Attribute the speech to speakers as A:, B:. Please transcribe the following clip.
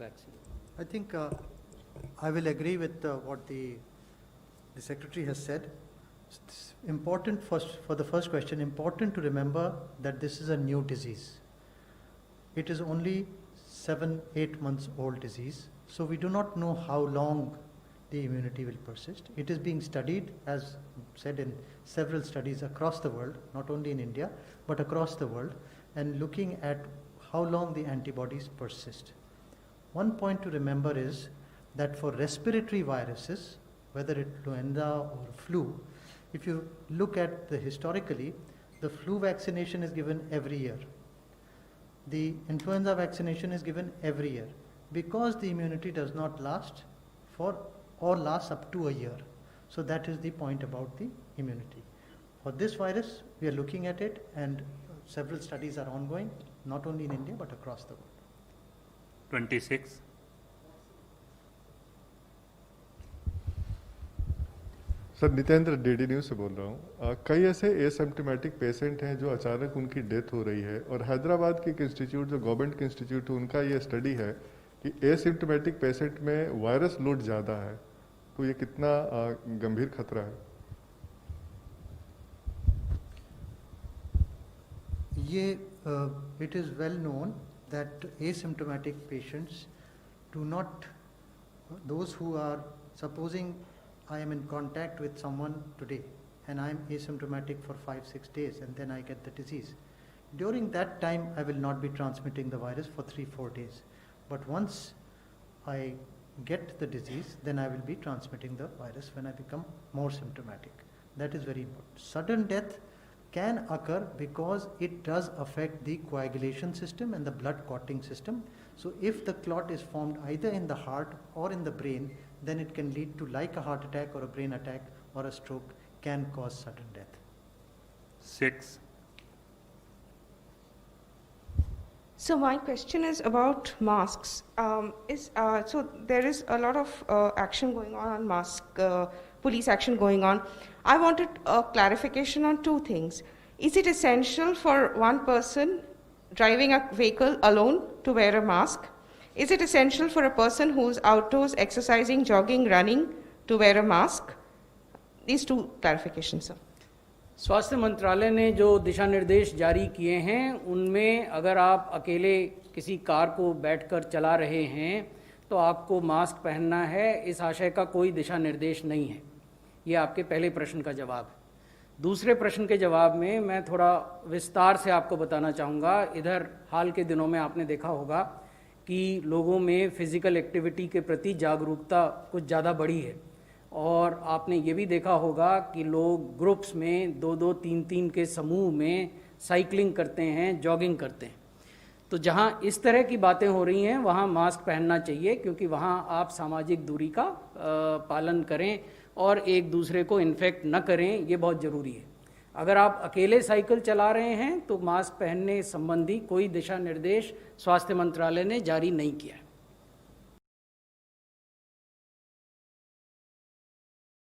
A: vaccine?
B: I think I will agree with what the Secretary has said. It's important for the first question, important to remember that this is a new disease. It is only 7-8 months old disease, so we do not know how long the immunity will persist. It is being studied, as said, in several studies across the world, not only in India, but across the world, and looking at how long the antibodies persist. One point to remember is that for respiratory viruses, whether it's influenza or flu, if you look at the historically, the flu vaccination is given every year. The influenza vaccination is given every year because the immunity does not last for or lasts up to a year. So that is the point about the immunity. For this virus, we are looking at it, and several studies are ongoing, not only in India but across the world.
C: 26.
D: Sir Nitendra DD news से बोल रहा हूँ। कई ऐसे asymptomatic patient हैं जो अचानक उनकी डेथ हो रही है, और हैदराबाद के एक इंस्टीट्यूट जो गवर्नमेंट के इंस्टीट्यूट है उनका ये स्टडी है कि एसिम्प्टोमेटिक पेशेंट में वायरस लोड ज़्यादा है, तो ये कितना गंभीर खतरा है?
B: ये it is well known that asymptomatic patients do not, those who are, supposing I am in contact with someone today and I am asymptomatic for 5-6 days and then I get the disease. During that time I will not be transmitting the virus for 3-4 days. But once I get the disease, then I will be transmitting the virus when I become more symptomatic. That is very important. Sudden death can occur because it does affect the coagulation system and the blood clotting system. So if the clot is formed either in the heart or in the brain, then it can lead to, like a heart attack or a brain attack or a stroke, can cause sudden death.
C: 6.
E: So my question is about masks. So there is a lot of action going on mask, police action going on. I wanted a clarification on two things. Is it essential for one person driving a vehicle alone to wear a mask? Is it essential for a person who's outdoors exercising, jogging, running to wear a mask? These two clarifications, sir.
A: स्वास्थ्य मंत्रालय ने जो दिशा निर्देश जारी किए हैं उनमें अगर आप अकेले किसी कार को बैठकर चला रहे हैं तो आपको मास्क पहनना है, इस आशय का कोई दिशा निर्देश नहीं है। ये आपके पहले प्रश्न का जवाब है। दूसरे प्रश्न के जवाब में मैं थोड़ा विस्तार से आपको बताना चाहूँगा। इधर हाल के दिनों में आपने देखा होगा कि लोगों में फिज़िकल एक्टिविटी के प्रति जागरूकता कुछ ज़्यादा बढ़ी है, और आपने ये भी देखा होगा कि लोग ग्रुप्स में 2-2, 3-3 के समूह में साइकिलिंग करते हैं, जॉगिंग करते हैं। तो जहाँ इस तरह की बातें हो रही हैं वहाँ मास्क पहनना चाहिए, क्योंकि वहाँ आप सामाजिक दूरी का पालन करें और एक दूसरे को इन्फेक्ट न करें, ये बहुत ज़रूरी है। अगर आप अकेले साइकिल चला रहे हैं तो मास्क पहनने संबंधी कोई दिशा निर्देश स्वास्थ्य मंत्रालय ने जारी नहीं किया है।